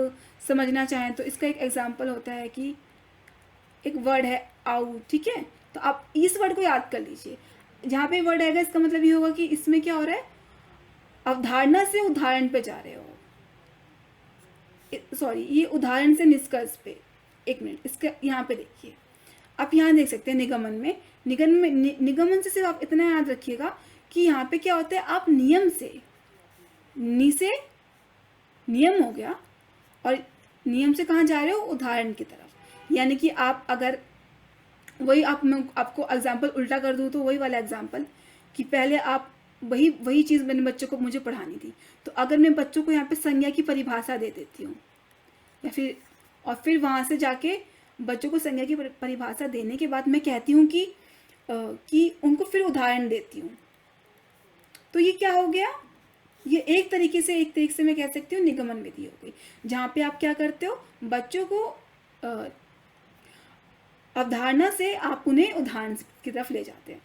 समझना चाहें तो इसका एक एग्जाम्पल होता है कि एक वर्ड है आउ, ठीक है, तो आप इस वर्ड को याद कर लीजिए। जहाँ पे वर्ड आएगा इसका मतलब ये होगा कि इसमें क्या हो रहा है, अवधारणा से उदाहरण पे जा रहे हो, सॉरी ये उदाहरण से निष्कर्ष पे। एक मिनट, इसका यहाँ पे देखिए, आप यहाँ देख सकते हैं निगमन से सिर्फ आप इतना याद रखिएगा कि यहाँ पे क्या होता है, आप नियम से, नियम हो गया, और नियम से कहाँ जा रहे हो, उदाहरण की तरफ। यानी कि आप अगर वही मैं आपको एग्जाम्पल उल्टा कर दूँ तो वही वाला एग्जाम्पल कि पहले आप वही वही चीज़ मैंने बच्चों को मुझे पढ़ानी थी। तो अगर मैं बच्चों को यहाँ पे संज्ञा की परिभाषा दे देती हूँ या फिर वहाँ से जाके बच्चों को संज्ञा की परिभाषा देने के बाद मैं कहती हूँ कि उनको फिर उदाहरण देती हूँ, तो ये क्या हो गया, ये एक तरीके से मैं कह सकती हूँ निगमन विधि हो गई, जहाँ पे आप क्या करते हो, बच्चों को अवधारणा से आप उन्हें उदाहरण की तरफ ले जाते हैं।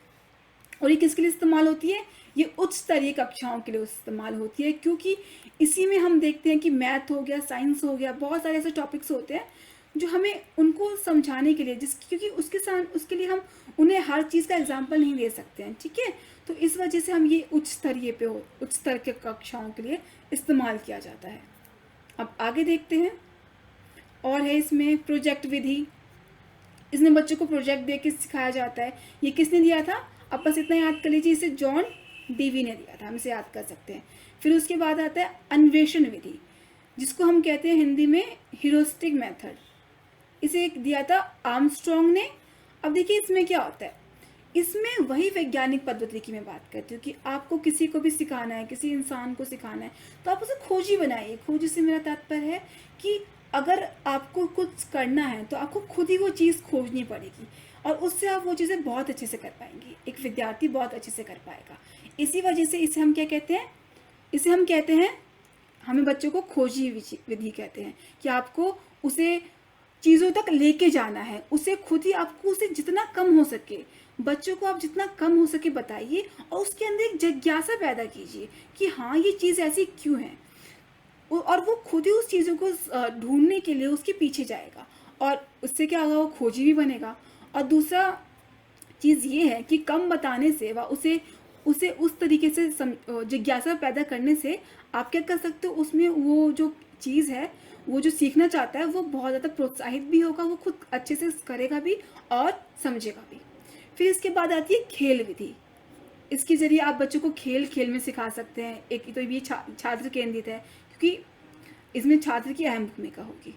और ये किसके लिए इस्तेमाल होती है, ये उच्च स्तरीय कक्षाओं के लिए इस्तेमाल होती है, क्योंकि इसी में हम देखते हैं कि मैथ हो गया, साइंस हो गया, बहुत सारे ऐसे टॉपिक्स होते हैं जो हमें उनको समझाने के लिए, क्योंकि उसके लिए हम उन्हें हर चीज़ का एग्जाम्पल नहीं दे सकते हैं, ठीक है। तो इस वजह से हम ये उच्च स्तर के कक्षाओं के लिए इस्तेमाल किया जाता है। अब आगे देखते हैं, और है इसमें प्रोजेक्ट विधि। इसमें बच्चों को प्रोजेक्ट दे के सिखाया जाता है। ये किसने दिया था, अब बस इतना याद कर लीजिए, इसे जॉन डीवी ने दिया था, हम इसे याद कर सकते हैं। फिर उसके बाद आता है अन्वेषण विधि, जिसको हम कहते हैं हिंदी में ह्यूरिस्टिक मेथड। इसे दिया था आर्मस्ट्रॉन्ग ने। अब देखिए इसमें क्या होता है, इसमें वही वैज्ञानिक पद्धति की मैं बात करती हूँ कि आपको किसी को भी सिखाना है, किसी इंसान को सिखाना है, तो आप उसे खोजी बनाइए। खोजी से मेरा तात्पर्य है कि अगर आपको कुछ करना है तो आपको खुद ही वो चीज़ खोजनी पड़ेगी, और उससे आप वो चीज़ें बहुत अच्छे से कर पाएंगी। एक विद्यार्थी बहुत अच्छे से कर पाएगा। इसी वजह से इसे हम क्या कहते हैं, इसे हम कहते हैं, हमें बच्चों को खोजी विधि कहते हैं, कि आपको उसे चीज़ों तक लेके जाना है, उसे खुद ही आपको उसे जितना कम हो सके, बच्चों को आप जितना कम हो सके बताइए, और उसके अंदर एक जिज्ञासा पैदा कीजिए कि हाँ ये चीज़ ऐसी क्यों है, और वो खुद ही उस चीज़ों को ढूंढने के लिए उसके पीछे जाएगा, और उससे क्या होगा, वो खोजी भी बनेगा। और दूसरा चीज़ ये है कि कम बताने से व उसे उस तरीके से जिज्ञासा पैदा करने से आप क्या कर सकते हो, उसमें वो जो चीज़ है, वो जो सीखना चाहता है, वो बहुत ज़्यादा प्रोत्साहित भी होगा, वो खुद अच्छे से करेगा भी और समझेगा भी। फिर इसके बाद आती है खेल विधि। इसके ज़रिए आप बच्चों को खेल खेल में सिखा सकते हैं। एक तो ये छात्र केंद्रित है, क्योंकि इसमें छात्र की अहम भूमिका होगी।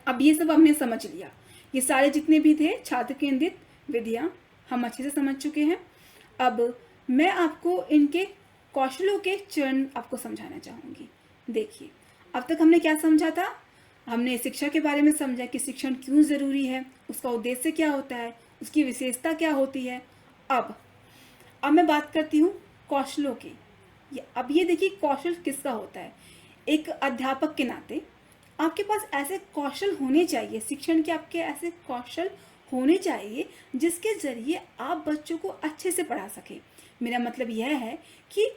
अब ये सब हमने समझ लिया, ये सारे जितने भी थे छात्र केंद्रित विधियाँ हम अच्छे से समझ चुके हैं। अब मैं आपको इनके कौशलों के चरण आपको समझाना चाहूँगी। देखिए, अब तक हमने क्या समझा था, हमने शिक्षा के बारे में समझा कि शिक्षण क्यों ज़रूरी है, उसका उद्देश्य क्या होता है, उसकी विशेषता क्या होती है। अब मैं बात करती हूँ कौशलों की। अब ये देखिए कौशल किसका होता है, एक अध्यापक के नाते आपके पास ऐसे कौशल होने चाहिए, शिक्षण के आपके ऐसे कौशल होने चाहिए जिसके ज़रिए आप बच्चों को अच्छे से पढ़ा सकें। मेरा मतलब यह है कि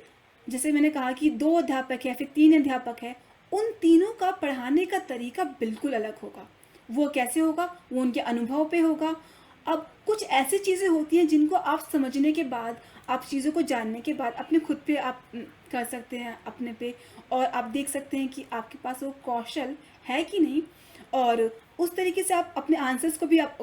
जैसे मैंने कहा कि 2 अध्यापक है, फिर 3 अध्यापक है, उन तीनों का पढ़ाने का तरीका बिल्कुल अलग होगा। वो कैसे होगा, वो उनके अनुभव पे होगा। अब कुछ ऐसी चीज़ें होती हैं जिनको आप समझने के बाद, आप चीज़ों को जानने के बाद अपने खुद पे आप कर सकते हैं, अपने पे, और आप देख सकते हैं कि आपके पास वो कौशल है कि नहीं, और उस तरीके से आप अपने आंसर्स को भी आप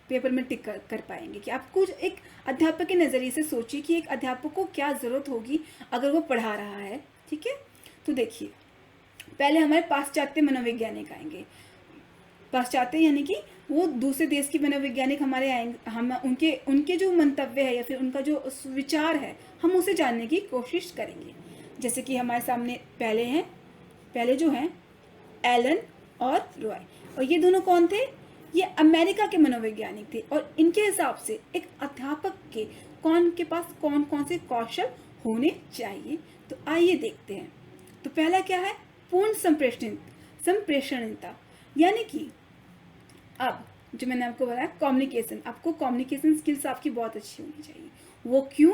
पेपर में टिक कर पाएंगे। कि आप कुछ एक अध्यापक के नज़रिए से सोचिए कि एक अध्यापक को क्या ज़रूरत होगी अगर वो पढ़ा रहा है, ठीक है। तो देखिए, पहले हमारे पाश्चात्य मनोवैज्ञानिक आएंगे। पाश्चात्य यानी कि वो दूसरे देश के मनोवैज्ञानिक हमारे आएंगे, हम उनके जो मंतव्य है या फिर उनका जो विचार है, हम उसे जानने की कोशिश करेंगे। जैसे कि हमारे सामने पहले जो हैं एलन और रॉय, और ये दोनों कौन थे, ये अमेरिका के मनोवैज्ञानिक थे। और इनके हिसाब से एक अध्यापक के पास कौन कौन से कौशल होने चाहिए, तो आइए देखते हैं। तो पहला क्या है, पूर्ण संप्रेषणीयता, यानी कि अब जो मैंने आपको बताया कम्युनिकेशन, आपको कम्युनिकेशन स्किल्स आपकी बहुत अच्छी होनी चाहिए। वो क्यों,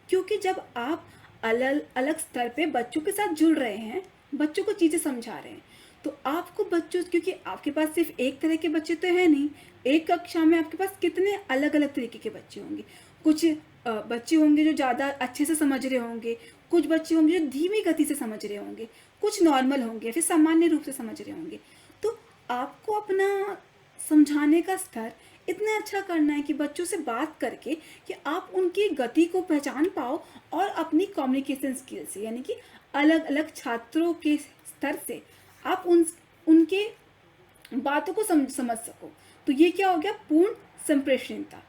क्योंकि जब आप अलग अलग स्तर पे बच्चों के साथ जुड़ रहे हैं, बच्चों को चीज़ें समझा रहे हैं, तो आपको बच्चों, क्योंकि आपके पास सिर्फ एक तरह के बच्चे तो है नहीं, एक कक्षा में आपके पास कितने अलग अलग तरीके के बच्चे होंगे। कुछ बच्चे होंगे जो ज़्यादा अच्छे से समझ रहे होंगे, कुछ बच्चे होंगे जो धीमी गति से समझ रहे होंगे, कुछ नॉर्मल होंगे, फिर सामान्य रूप से समझ रहे होंगे। तो आपको अपना समझाने का स्तर इतना अच्छा करना है कि बच्चों से बात करके कि आप उनकी गति को पहचान पाओ, और अपनी कम्युनिकेशन स्किल से, यानी कि अलग अलग छात्रों के स्तर से आप उनके बातों को समझ सको। तो ये क्या हो गया, पूर्ण संप्रेषणीयता,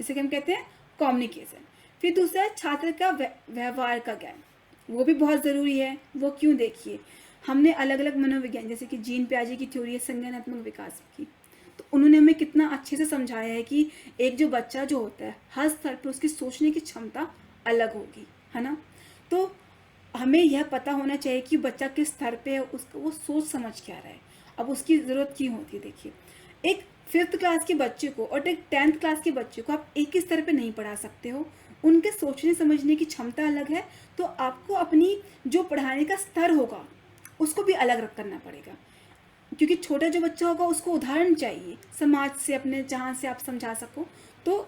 इसे हम कहते हैं कम्युनिकेशन। फिर दूसरा है छात्र का व्यवहार का ज्ञान, वो भी बहुत ज़रूरी है। वो क्यों, देखिए हमने अलग अलग मनोविज्ञान जैसे कि जीन पियाजे की थ्योरी है संज्ञानात्मक विकास की, तो उन्होंने हमें कितना अच्छे से समझाया है कि एक जो बच्चा जो होता है हर स्तर पर उसकी सोचने की क्षमता अलग होगी, है ना। तो हमें यह पता होना चाहिए कि बच्चा किस स्तर पे है, उसको वो सोच समझ क्या रहा है, अब उसकी ज़रूरत क्यों होती है। देखिए एक 5th क्लास के बच्चे को और एक 10th क्लास के बच्चे को आप एक ही स्तर पे नहीं पढ़ा सकते हो, उनके सोचने समझने की क्षमता अलग है। तो आपको अपनी जो पढ़ाने का स्तर होगा उसको भी अलग करना पड़ेगा, क्योंकि छोटा जो बच्चा होगा उसको उदाहरण चाहिए समाज से, अपने जहाँ से आप समझा सको। तो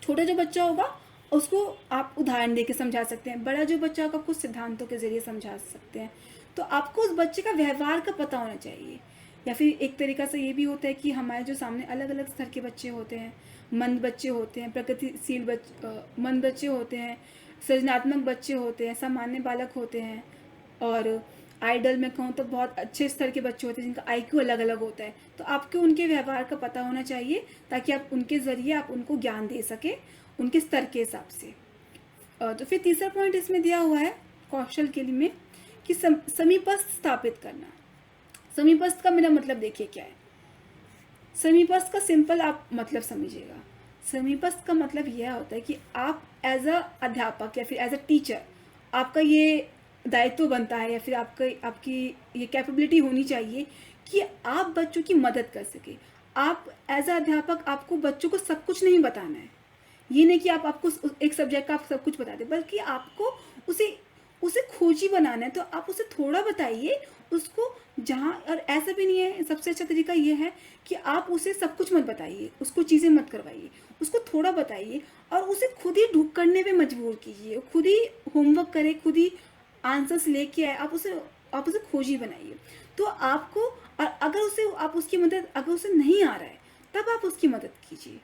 छोटा जो बच्चा होगा उसको आप उदाहरण दे के समझा सकते हैं, बड़ा जो बच्चा होगा कुछ सिद्धांतों के ज़रिए समझा सकते हैं। तो आपको उस बच्चे का व्यवहार का पता होना चाहिए। या फिर एक तरीका से ये भी होता है कि हमारे जो सामने अलग अलग स्तर के बच्चे होते हैं, मंद बच्चे होते हैं, प्रगतिशील मंद बच्चे होते हैं, सृजनात्मक बच्चे होते हैं, सामान्य बालक होते हैं, और आइडल में कहूँ तो बहुत अच्छे स्तर के बच्चे होते हैं जिनका आईक्यू अलग अलग होता है। तो आपको उनके व्यवहार का पता होना चाहिए ताकि आप उनके ज़रिए आप उनको ज्ञान दे सकें उनके स्तर के हिसाब से। तो फिर तीसरा पॉइंट इसमें दिया हुआ है कौशल के लिए में कि समीपस्थ स्थापित करना। समीपस्थ का मेरा मतलब देखिए क्या है। समीपस्थ का सिंपल आप मतलब समझिएगा। समीपस्थ का मतलब यह होता है कि आप एज अ अध्यापक या फिर एज अ टीचर आपका ये दायित्व बनता है या फिर आपकी ये कैपेबिलिटी होनी चाहिए कि आप बच्चों की मदद कर सके। आप एज अ अध्यापक आपको बच्चों को सब कुछ नहीं बताना है। ये नहीं कि आप आपको एक सब्जेक्ट का आप सब कुछ बता दें, बल्कि आपको उसे उसे खोजी बनाना है। तो आप उसे थोड़ा बताइए उसको, जहाँ, और ऐसा भी नहीं है, सबसे अच्छा तरीका ये है कि आप उसे सब कुछ मत बताइए, उसको चीज़ें मत करवाइए, उसको थोड़ा बताइए और उसे खुद ही ढूंढ करने पे मजबूर कीजिए, खुद ही होमवर्क करे, खुद ही आंसर्स लेके आए, आप उसे खोजी बनाइए। तो आपको, और अगर उसे आप उसकी मदद, अगर उसे नहीं आ रहा है तब आप उसकी मदद कीजिए।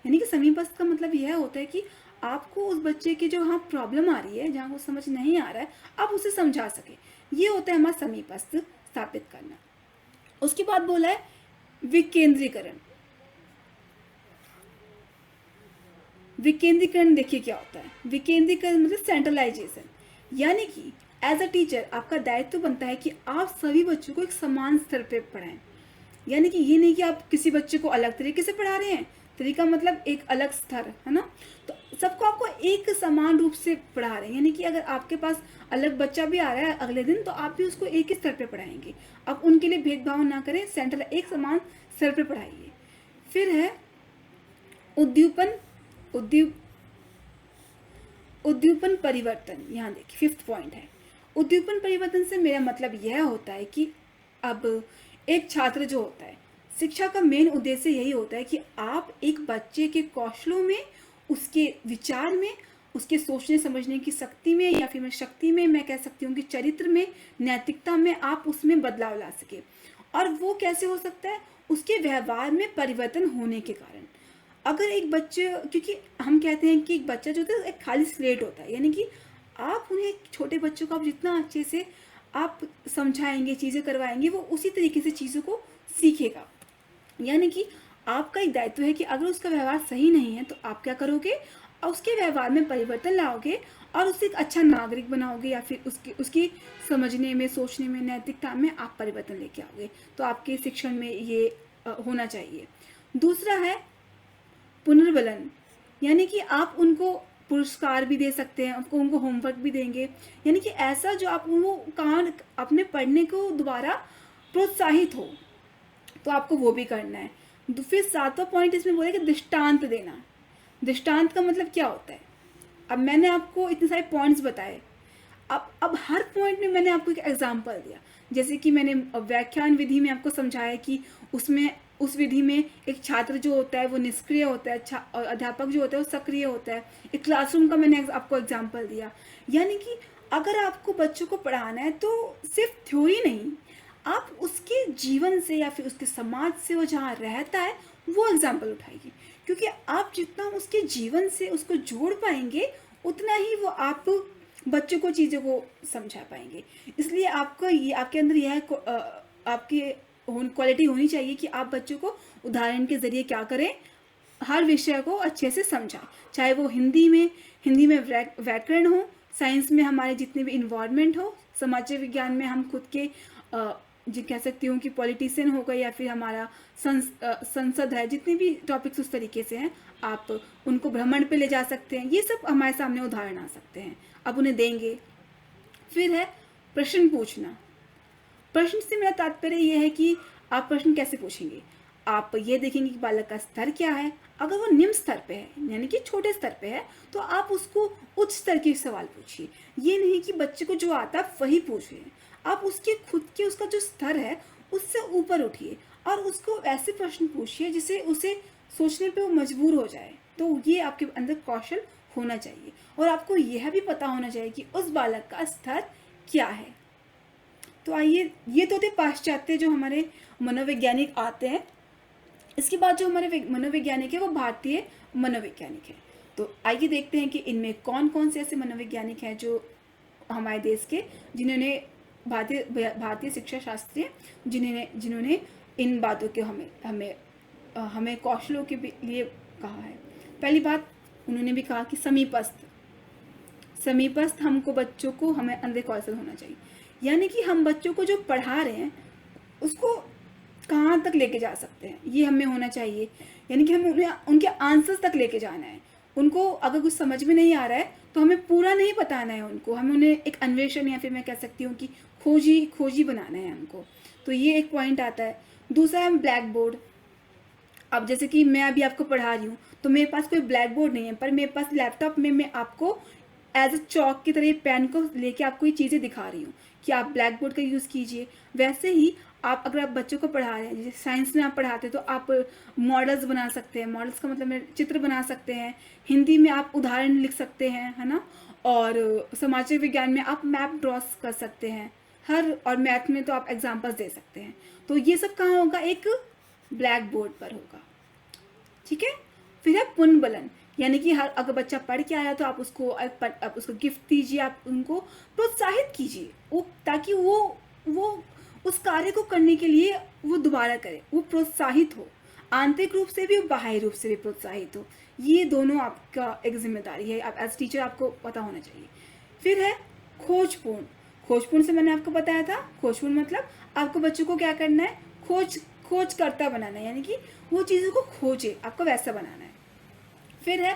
यानी कि समीपस्थ का मतलब यह होता है कि आपको उस बच्चे की जो हाँ प्रॉब्लम आ रही है, जहाँ वो समझ नहीं आ रहा है, आप उसे समझा सके। ये होता है हमारा समीपस्थ स्थापित करना। उसके बाद बोला है विकेंद्रीकरण। विकेंद्रीकरण देखिए क्या होता है। विकेंद्रीकरण मतलब सेंट्रलाइजेशन, यानी कि एज अ टीचर आपका दायित्व बनता है कि आप सभी बच्चों को एक समान स्तर पे पढ़ाएं। यानी कि ये नहीं कि आप किसी बच्चे को अलग तरीके से पढ़ा रहे हैं, तरीका मतलब एक अलग स्तर, है ना। तो सबको आपको एक समान रूप से पढ़ा रहे हैं, यानी कि अगर आपके पास अलग बच्चा भी आ रहा है अगले दिन तो आप भी उसको एक ही स्तर पे पढ़ाएंगे। आप उनके लिए भेदभाव ना करें, सेंट्रल एक समान स्तर पे पढ़ाइए। फिर है उद्दीपन उद्दीप उद्दीपन परिवर्तन। यहाँ देखिए 5th पॉइंट है। उद्दीपन परिवर्तन से मेरा मतलब यह होता है कि अब एक छात्र जो होता है, शिक्षा का मेन उद्देश्य यही होता है कि आप एक बच्चे के कौशलों में, उसके विचार में, उसके सोचने समझने की शक्ति में, या फिर मैं शक्ति में मैं कह सकती हूँ कि चरित्र में, नैतिकता में आप उसमें बदलाव ला सके। और वो कैसे हो सकता है, उसके व्यवहार में परिवर्तन होने के कारण। अगर एक बच्चे, क्योंकि हम कहते हैं कि एक बच्चा जो होता है एक खाली स्लेट होता है, यानी कि आप उन्हें, छोटे बच्चों को आप जितना अच्छे से आप समझाएंगे, चीज़ें करवाएंगे, वो उसी तरीके से चीज़ों को सीखेगा। यानी कि आपका एक दायित्व है कि अगर उसका व्यवहार सही नहीं है तो आप क्या करोगे, और उसके व्यवहार में परिवर्तन लाओगे और उसे एक अच्छा नागरिक बनाओगे, या फिर उसकी समझने में, सोचने में, नैतिकता में आप परिवर्तन लेके आओगे। तो आपके शिक्षण में ये होना चाहिए। दूसरा है पुनर्बलन, यानी कि आप उनको पुरस्कार भी दे सकते हैं, उनको होमवर्क भी देंगे, यानी कि ऐसा जो आप वो काम अपने पढ़ने को दोबारा प्रोत्साहित हो, तो आपको वो भी करना है। फिर 7वां पॉइंट इसमें बोले कि दृष्टांत देना। दृष्टांत का मतलब क्या होता है। अब मैंने आपको इतने सारे पॉइंट्स बताए, अब हर पॉइंट में मैंने आपको एक एग्जांपल दिया। जैसे कि मैंने व्याख्यान विधि में आपको समझाया कि उसमें, उस विधि में एक छात्र जो होता है वो निष्क्रिय होता है, और अध्यापक जो होता है वो सक्रिय होता है। एक क्लासरूम का मैंने आपको एग्जाम्पल दिया। यानी कि अगर आपको बच्चों को पढ़ाना है तो सिर्फ थ्योरी नहीं, आप उसके जीवन से या फिर उसके समाज से, वो जहाँ रहता है वो एग्जाम्पल उठाइए, क्योंकि आप जितना उसके जीवन से उसको जोड़ पाएंगे उतना ही वो आप बच्चों को चीज़ों को समझा पाएंगे। इसलिए आपको ये, आपके अंदर यह आपकी क्वालिटी होनी चाहिए कि आप बच्चों को उदाहरण के ज़रिए क्या करें, हर विषय को अच्छे से समझाए, चाहे वो हिंदी में व्याकरण हो, साइंस में हमारे जितने भी इन्वायरमेंट हो, समाज विज्ञान में हम खुद के जो कह सकती हूँ कि पॉलिटिशियन हो गए या फिर हमारा संसद है, जितने भी टॉपिक्स उस तरीके से हैं आप उनको भ्रमण पे ले जा सकते हैं। ये सब हमारे सामने उदाहरण आ सकते हैं, अब उन्हें देंगे। फिर है प्रश्न पूछना। प्रश्न से मेरा तात्पर्य यह है कि आप प्रश्न कैसे पूछेंगे। आप ये देखेंगे कि बालक का स्तर क्या है। अगर वो निम्न स्तर पे है यानी कि छोटे स्तर पे है तो आप उसको उच्च स्तर के सवाल पूछिए। ये नहीं कि बच्चे को जो आता है वही पूछिए, आप उसके खुद के उसका जो स्तर है उससे ऊपर उठिए और उसको ऐसे प्रश्न पूछिए जिससे उसे सोचने पे वो मजबूर हो जाए। तो ये आपके अंदर कौशल होना चाहिए और आपको यह भी पता होना चाहिए कि उस बालक का स्तर क्या है। तो आइए, ये तो थे पाश्चात्य जो हमारे मनोवैज्ञानिक आते हैं। इसके बाद जो हमारे मनोवैज्ञानिक है वो भारतीय मनोवैज्ञानिक है। तो आइए देखते हैं कि इनमें कौन कौन से ऐसे मनोवैज्ञानिक हैं जो हमारे देश के जिन्होंने भारतीय शिक्षा शास्त्री जिन्होंने इन बातों के हमें कौशलों के लिए कहा है। पहली बात उन्होंने भी कहा कि समीपस्थ हमको बच्चों को हमें अंदर कौशल होना चाहिए, यानी कि हम बच्चों को जो पढ़ा रहे हैं उसको कहाँ तक लेके जा सकते हैं ये हमें होना चाहिए। यानी कि हमें उनके आंसर्स तक लेके जाना है। उनको अगर कुछ समझ में नहीं आ रहा है तो हमें पूरा नहीं बताना है उनको, हमें उन्हें एक अन्वेषण या फिर मैं कह सकती हूँ कि खोजी बनाना है उनको। तो ये एक पॉइंट आता है। दूसरा है ब्लैक बोर्ड। अब जैसे कि मैं अभी आपको पढ़ा रही हूँ तो मेरे पास कोई ब्लैक बोर्ड नहीं है, पर मेरे पास लैपटॉप में मैं आपको एज अ चौक की तरह पेन को लेके आपको ये चीज़ें दिखा रही हूँ कि आप ब्लैक बोर्ड का यूज़ कीजिए। वैसे ही आप अगर आप बच्चों को पढ़ा रहे हैं, जैसे साइंस में आप पढ़ाते हैं तो आप मॉडल्स बना सकते हैं। मॉडल्स का मतलब चित्र बना सकते हैं। हिंदी में आप उदाहरण लिख सकते हैं, है ना। और सामाजिक विज्ञान में आप मैप ड्रॉ कर सकते हैं और मैथ में तो आप एग्जाम्पल्स दे सकते हैं। तो ये सब कहाँ होगा, एक ब्लैक बोर्ड पर होगा, ठीक है। फिर है पुनर्बलन, यानी कि हर अगर बच्चा पढ़ के आया तो आप उसको गिफ्ट दीजिए, आप उनको प्रोत्साहित कीजिए ताकि वो उस कार्य को करने के लिए वो दोबारा करे, वो प्रोत्साहित हो, आंतरिक रूप से भी और बाह्य रूप से भी प्रोत्साहित हो। ये दोनों आपका एक जिम्मेदारी है, आप एज टीचर आपको पता होना चाहिए। फिर है खोजपूर्ण से मैंने आपको बताया था। खोजपूर्ण मतलब आपको बच्चों को क्या करना है, खोजकर्ता बनाना है, यानी कि वो चीज़ों को खोजे, आपको वैसा बनाना है। फिर है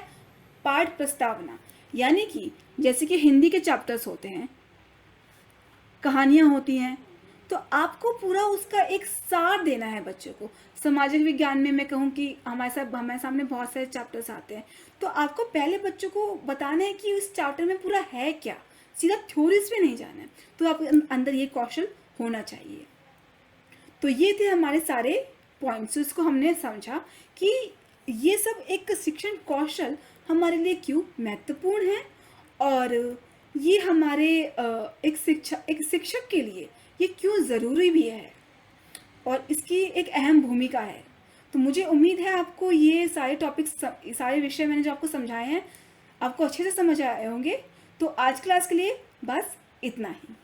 पाठ प्रस्तावना, यानी कि जैसे कि हिंदी के चैप्टर्स होते हैं, कहानियाँ होती हैं, तो आपको पूरा उसका एक सार देना है बच्चों को। सामाजिक विज्ञान में मैं कहूँ कि हमारे सामने बहुत सारे चैप्टर्स आते हैं, तो आपको पहले बच्चों को बताना है कि उस चैप्टर में पूरा है क्या, सीधा थ्योरीज में नहीं जाना है। तो आपके अंदर ये कौशल होना चाहिए। तो ये थे हमारे सारे पॉइंट्स, इसको हमने समझा कि ये सब एक शिक्षण कौशल हमारे लिए क्यों महत्वपूर्ण है और ये हमारे एक शिक्षक के लिए ये क्यों ज़रूरी भी है और इसकी एक अहम भूमिका है। तो मुझे उम्मीद है आपको ये सारे टॉपिक्स, सारे विषय मैंने जो आपको समझाए हैं आपको अच्छे से समझ आए होंगे। तो आज क्लास के लिए बस इतना ही।